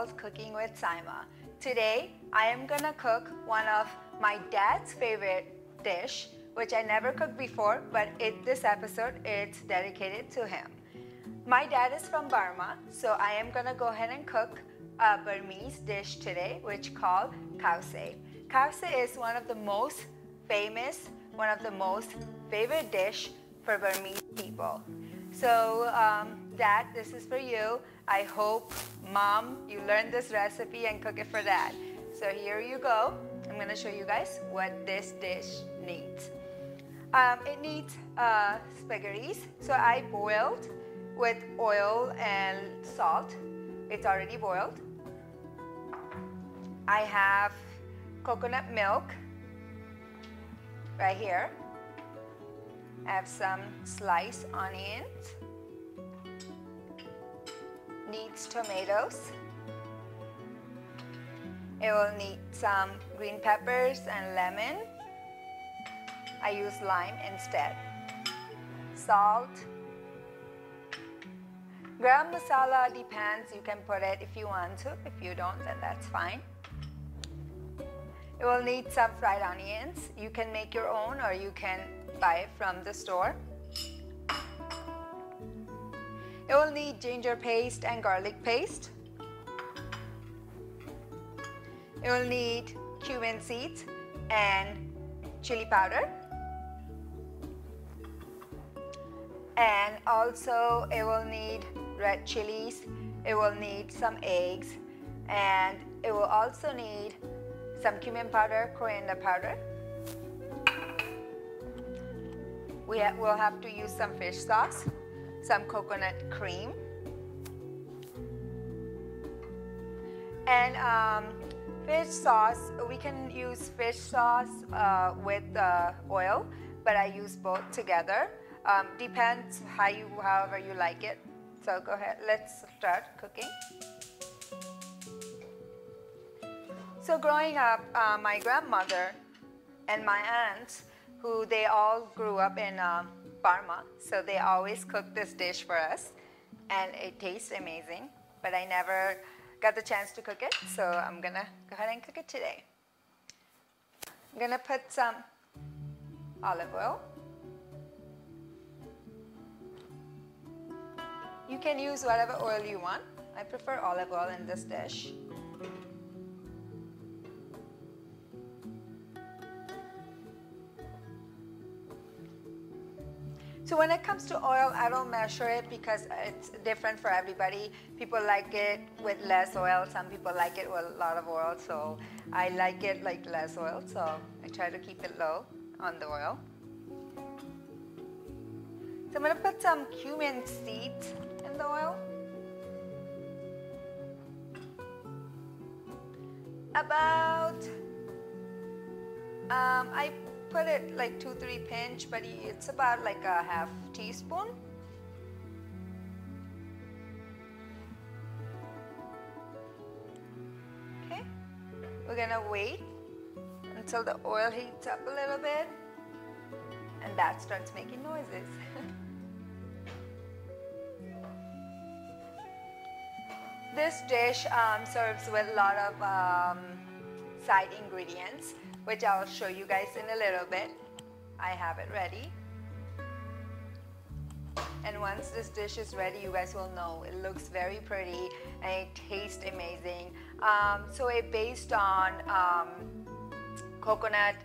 called Cooking with Saima. Today, I am gonna cook one of my dad's favorite dish, which I never cooked before, but this episode, it's dedicated to him. My dad is from Burma, so I am gonna go ahead and cook a Burmese dish today, which called khao-say. Khao-say is one of the most famous, one of the most favorite dish for Burmese people. So Dad, this is for you. I hope, Mom, you learned this recipe and cook it for Dad. So here you go. I'm gonna show you guys what this dish needs. It needs spaghettis. So I boiled with oil and salt. It's already boiled. I have coconut milk right here. I have some sliced onions. Needs tomatoes. It will need some green peppers and lemon. I use lime instead. Salt. Garam masala depends. You can put it if you want to. If you don't, then that's fine. It will need some fried onions. You can make your own or you can buy it from the store. It will need ginger paste and garlic paste. It will need cumin seeds and chili powder. And also it will need red chilies. It will need some eggs. And it will also need some cumin powder, coriander powder. We'll have to use some fish sauce, some coconut cream, and fish sauce. We can use fish sauce with oil, but I use both together. Depends however you like it. So go ahead, let's start cooking. So growing up, my grandmother and my aunts, who they all grew up in Burma, so they always cook this dish for us, and it tastes amazing, but I never got the chance to cook it, so I'm gonna go ahead and cook it today. I'm gonna put some olive oil. You can use whatever oil you want. I prefer olive oil in this dish. So when it comes to oil, I don't measure it because it's different for everybody. People like it with less oil. Some people like it with a lot of oil. So I like it like less oil. So I try to keep it low on the oil. So I'm going to put some cumin seeds in the oil. About, I put it like 2-3 pinch, but it's about like a half teaspoon. Okay, we're gonna wait until the oil heats up a little bit and that starts making noises. This dish serves with a lot of side ingredients, which I'll show you guys in a little bit. I have it ready. And once this dish is ready, you guys will know it looks very pretty and it tastes amazing. So it's based on coconut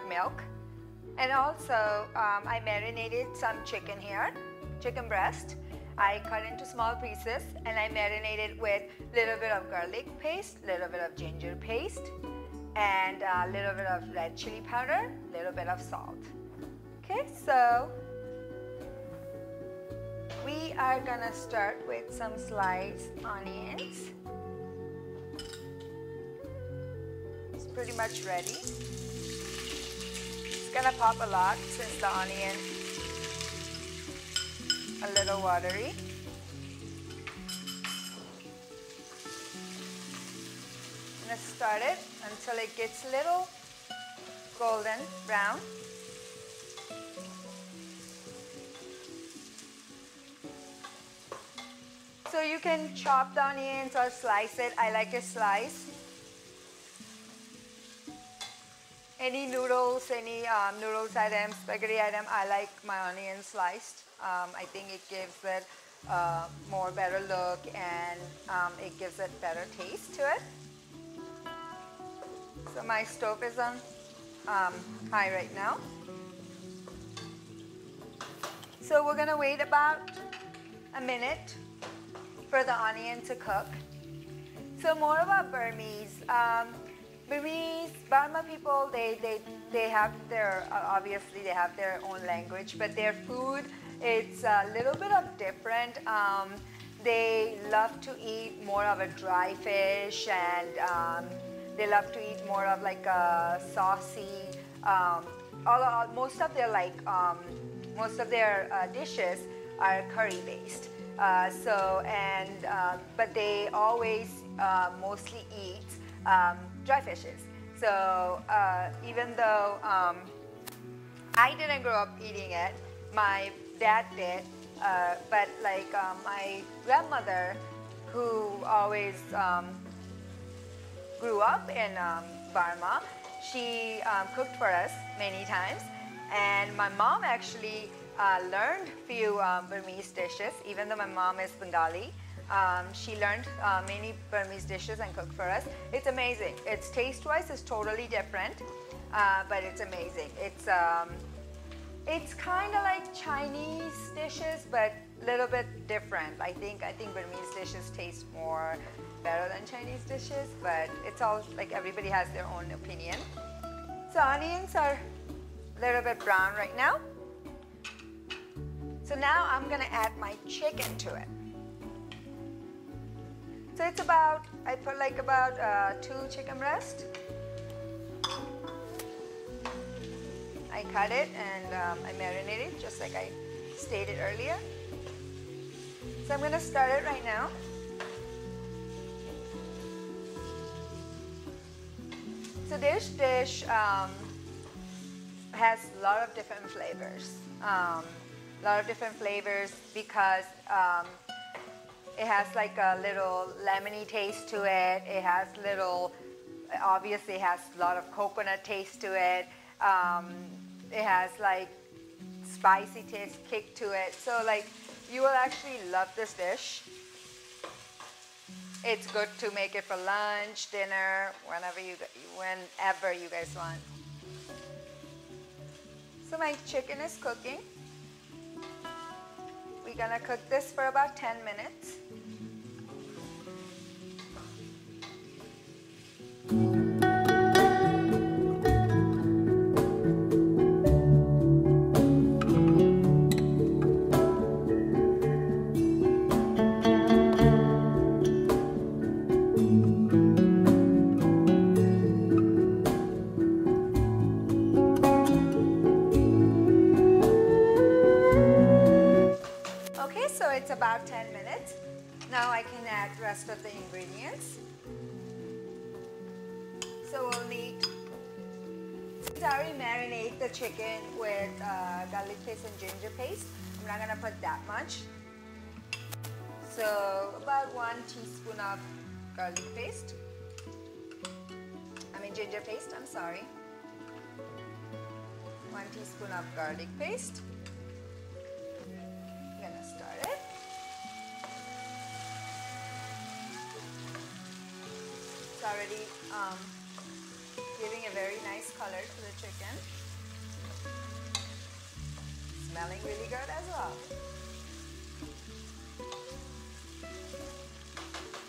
milk. And also I marinated some chicken here, chicken breast. I cut into small pieces and I marinated with a little bit of garlic paste, a little bit of ginger paste, and a little bit of red chili powder, a little bit of salt. Okay, so we are gonna start with some sliced onions. It's pretty much ready. It's gonna pop a lot since the onion a little watery. I'm gonna start it until it gets a little golden brown. So you can chop the onions or slice it. I like it sliced. Any noodles, any noodles item, spaghetti item, I like my onions sliced. I think it gives it more better look, and it gives it better taste to it. So my stove is on high right now. So we're gonna wait about a minute for the onion to cook. So more about Burmese. Burma people, they have their, obviously they have their own language, but their food, it's a little bit of different. They love to eat more of a dry fish, and they love to eat more of like a saucy, most of their dishes are curry based. But they always mostly eat dry fishes. So even though I didn't grow up eating it, my dad did, but like my grandmother, who always grew up in Burma, she cooked for us many times, and my mom actually learned few Burmese dishes. Even though my mom is Bengali, she learned many Burmese dishes and cooked for us. It's amazing. It's taste-wise is totally different, but it's amazing. It's kind of like Chinese dishes, but a little bit different. I think Burmese dishes taste more better than Chinese dishes, but it's all like everybody has their own opinion. So onions are a little bit brown right now. So now I'm gonna add my chicken to it. So it's about, I put like about 2 chicken breasts. I cut it and I marinate it just like I stated earlier. So I'm gonna start it right now. So this dish has a lot of different flavors. Because it has like a little lemony taste to it. It has obviously it has a lot of coconut taste to it. It has like spicy taste kick to it. So like you will actually love this dish. It's good to make it for lunch, dinner, whenever you guys want. So my chicken is cooking. We're gonna cook this for about 10 minutes. So it's about 10 minutes. Now I can add the rest of the ingredients. So we'll need, since I already marinate the chicken with garlic paste and ginger paste, I'm not gonna put that much. So about 1 teaspoon of garlic paste. Ginger paste, I'm sorry. 1 teaspoon of garlic paste. It's already giving a very nice color to the chicken. Smelling really good as well.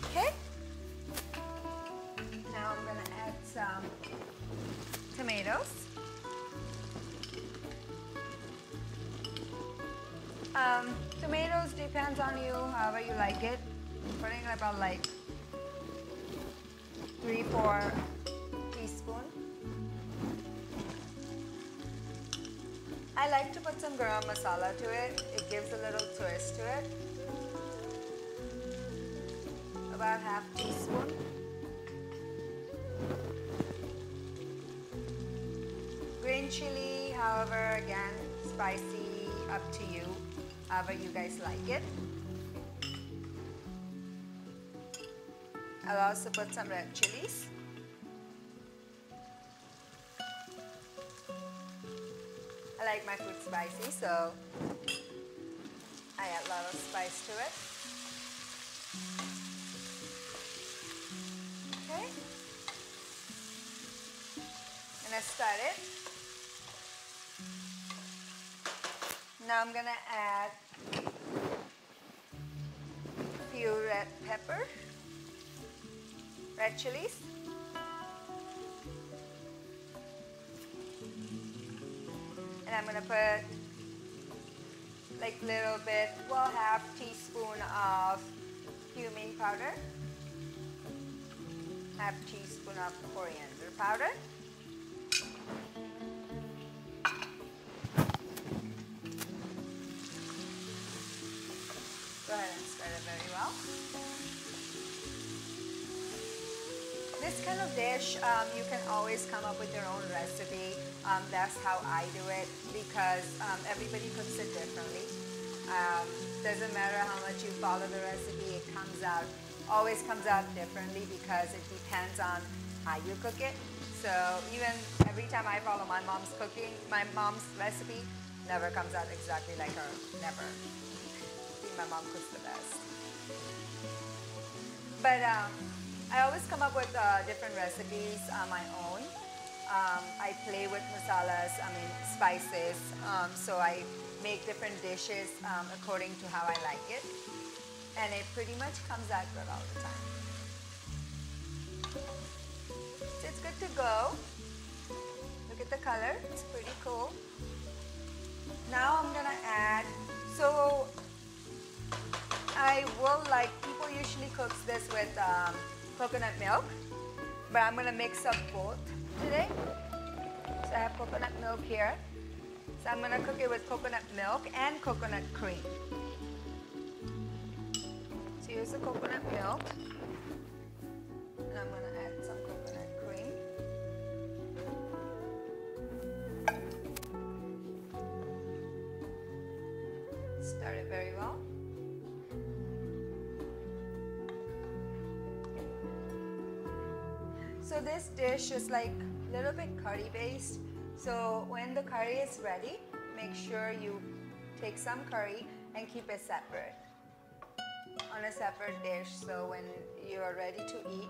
Okay. Now I'm gonna add some tomatoes. Tomatoes depends on you, however you like it. I'm putting about like 3-4 teaspoons. I like to put some garam masala to it. It gives a little twist to it. About half teaspoon. Green chili, however, again, spicy, up to you, however you guys like it. I'll also put some red chilies. I like my food spicy, so I add a lot of spice to it. Okay. And I started. Now I'm gonna add a few red pepper, red chilies. And I'm gonna put like little bit, well, half teaspoon of cumin powder, half teaspoon of coriander powder. Go ahead and stir it very well. This kind of dish, you can always come up with your own recipe. That's how I do it because everybody cooks it differently. Doesn't matter how much you follow the recipe, it always comes out differently because it depends on how you cook it. So even every time I follow my mom's recipe, never comes out exactly like her, never. I think my mom cooks the best. But I always come up with different recipes on my own. I play with masalas, spices, so I make different dishes according to how I like it. And it pretty much comes out good all the time. So it's good to go. Look at the color, it's pretty cool. Now I'm gonna add, so people usually cook this with coconut milk, but I'm gonna mix up both today. So I have coconut milk here. So I'm gonna cook it with coconut milk and coconut cream. So here's the coconut milk, and I'm gonna add some coconut cream. Stir it very well. So this dish is like a little bit curry based. So when the curry is ready, make sure you take some curry and keep it separate on a separate dish. So when you are ready to eat,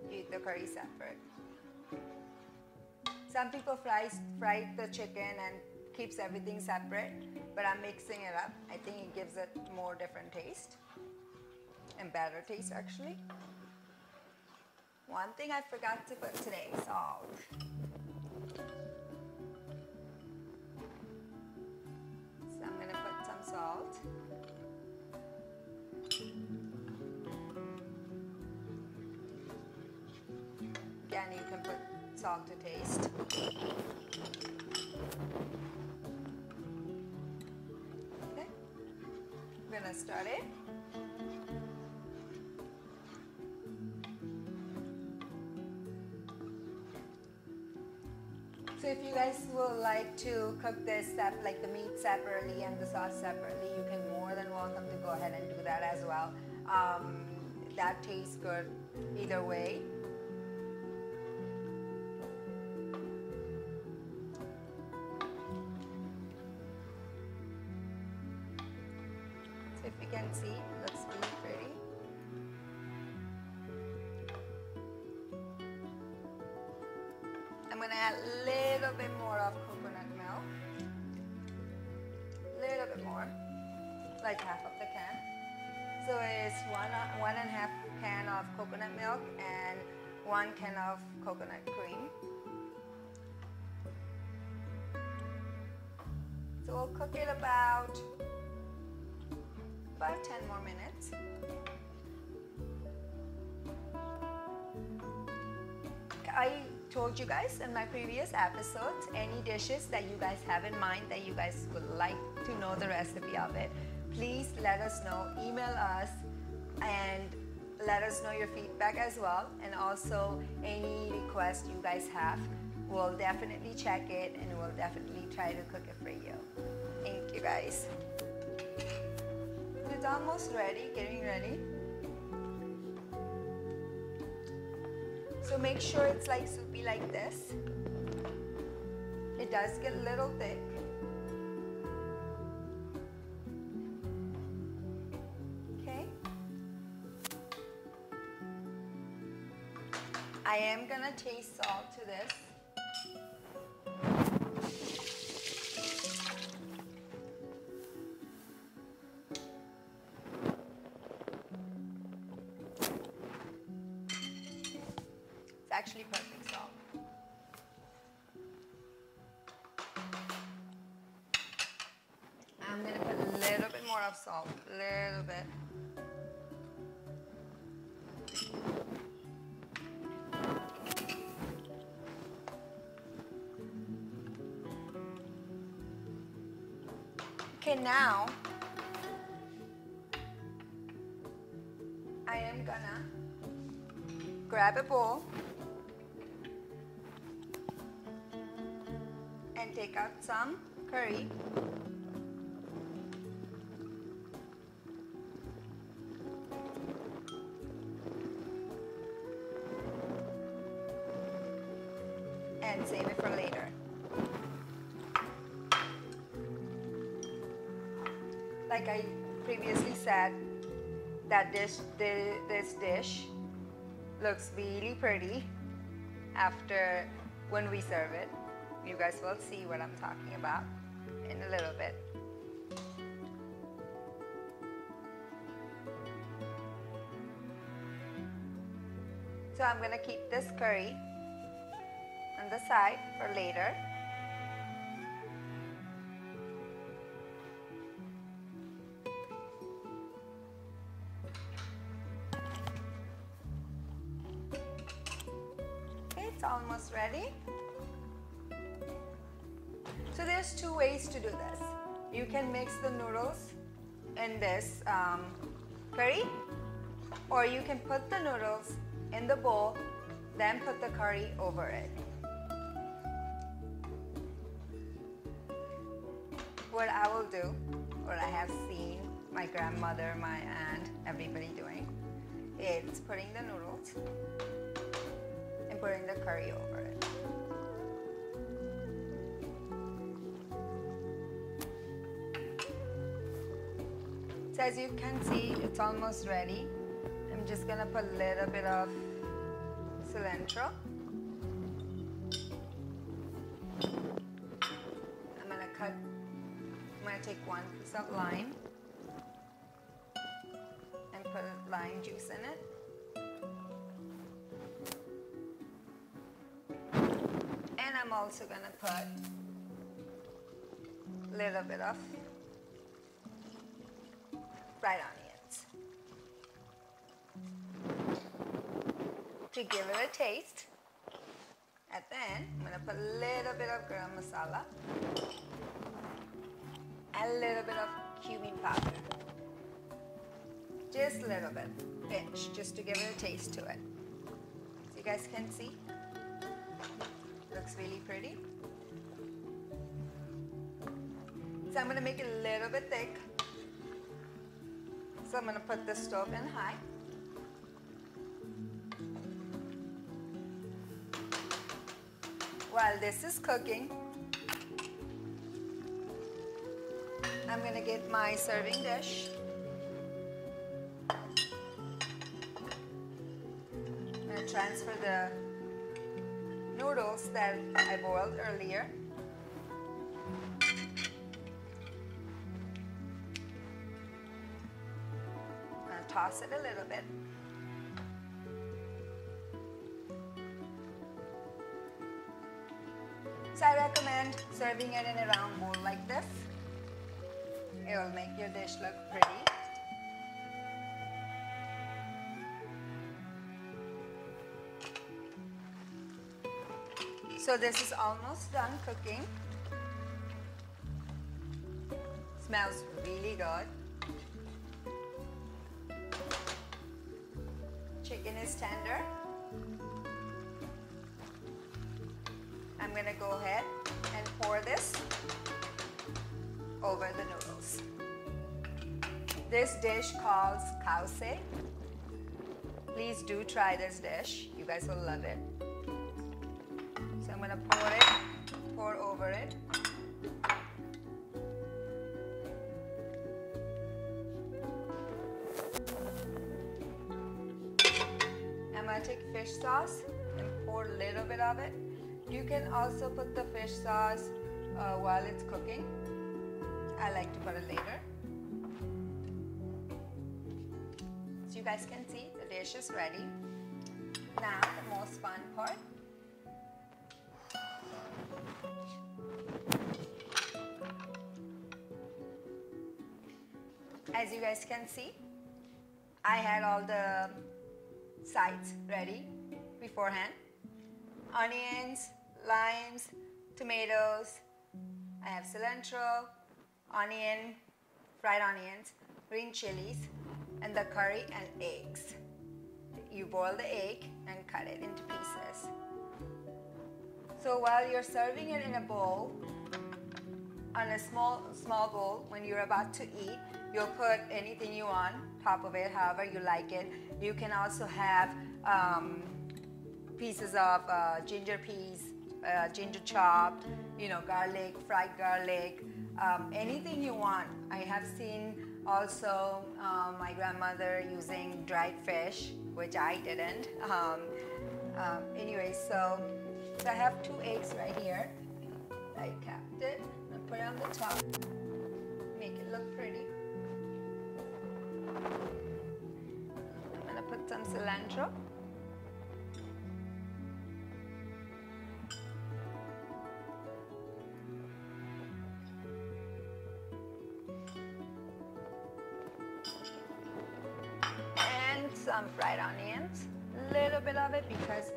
you eat the curry separate. Some people fry the chicken and keeps everything separate, but I'm mixing it up. I think it gives it more different taste and better taste actually. One thing I forgot to put today, salt. So I'm gonna put some salt. Again, you can put salt to taste. Okay, I'm gonna start it. So if you guys would like to cook this like the meat separately and the sauce separately, you can more than welcome to go ahead and do that as well. That tastes good either way. So if you can see, it looks really pretty. I'm gonna add a little bit more of coconut milk. A little bit more, like half of the can. So it's one and a half can of coconut milk and 1 can of coconut cream. So we'll cook it about 10 more minutes. I told you guys in my previous episodes, any dishes that you guys have in mind that you guys would like to know the recipe of it, please let us know. Email us and let us know your feedback as well, and also any request you guys have. We'll definitely check it and we'll definitely try to cook it for you. Thank you guys. It's almost ready, getting ready. make sure it's like soupy like this. It does get a little thick. Okay. I am gonna taste salt to this. It's actually perfect salt. I'm going to put a little bit more of salt, a little bit. Okay, now I am gonna grab a bowl and take out some curry. And save it for later. Like I previously said, that this dish looks really pretty after when we serve it. You guys will see what I'm talking about in a little bit. So I'm gonna keep this curry on the side for later. Okay, it's almost ready. So there's two ways to do this. You can mix the noodles in this curry, or you can put the noodles in the bowl, then put the curry over it. What I will do, what I have seen my grandmother, my aunt, everybody doing, is putting the noodles and putting the curry over it. So as you can see, it's almost ready. I'm just gonna put a little bit of cilantro. I'm gonna take one piece of lime and put lime juice in it. And I'm also gonna put a little bit of fried onions to give it a taste. And then I'm gonna put a little bit of garam masala and a little bit of cumin powder. Just a little bit, pinch, just to give it a taste to it. So you guys can see, looks really pretty. So I'm gonna make it a little bit thick. So I'm gonna put the stove in high. While this is cooking, I'm gonna get my serving dish. I'm gonna transfer the noodles that I boiled earlier. I'm gonna toss it a little bit. So I recommend serving it in a round bowl like this. It will make your dish look pretty. So this is almost done cooking. Smells really good. Chicken is tender. I'm gonna go ahead and pour this over the noodles. This dish calls khao se. Please do try this dish. You guys will love it. gonna pour over it. I'm gonna take fish sauce and pour a little bit of it. You can also put the fish sauce while it's cooking. I like to put it later. So you guys can see the dish is ready. Now the most fun part. As you guys can see, I had all the sides ready beforehand. Onions, limes, tomatoes. I have cilantro, onion, fried onions, green chilies, and the curry and eggs. You boil the egg and cut it into pieces. So while you're serving it in a bowl, on a small bowl, when you're about to eat, you'll put anything you want top of it, however you like it. You can also have pieces of ginger peas, ginger chopped, garlic, fried garlic, anything you want. I have seen also my grandmother using dried fish, which I didn't. Anyway, so I have 2 eggs right here. I capped it and put it on the top. Make it look pretty. I'm gonna put some cilantro. And some fried onions. A little bit of it because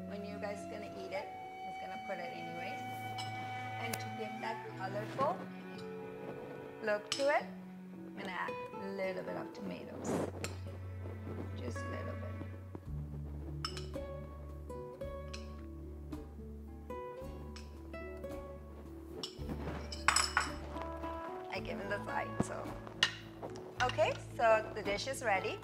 when you guys gonna eat it, it's gonna put it anyways. And to give that colorful look to it, I'm gonna add a little bit of tomatoes. Just a little bit. I give it the side, so. Okay, so the dish is ready.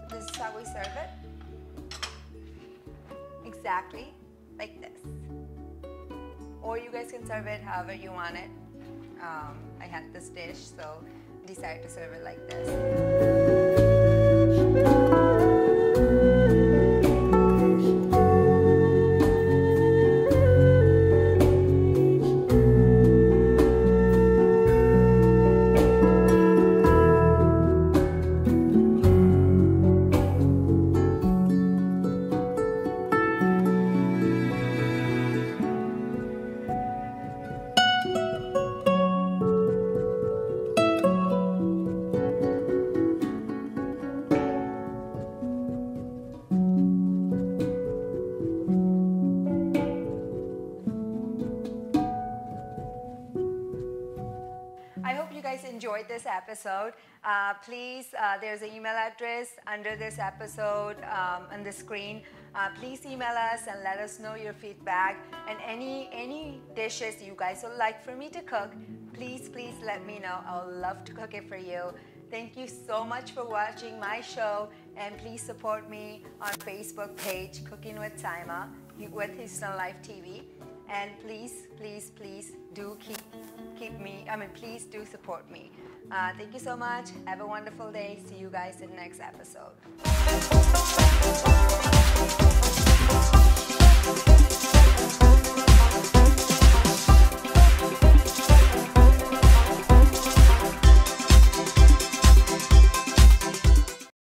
So this is how we serve it. Exactly like this. Or you guys can serve it however you want it. I had this dish, so decided to serve it like this. I hope you guys enjoyed this episode. Please, there's an email address under this episode on the screen. Please email us and let us know your feedback and any dishes you guys would like for me to cook. Please let me know. I would love to cook it for you. Thank you so much for watching my show, and please support me on Facebook page Cooking with Saima with Houston Life TV. And please do please do support me. Thank you so much. Have a wonderful day. See you guys in the next episode.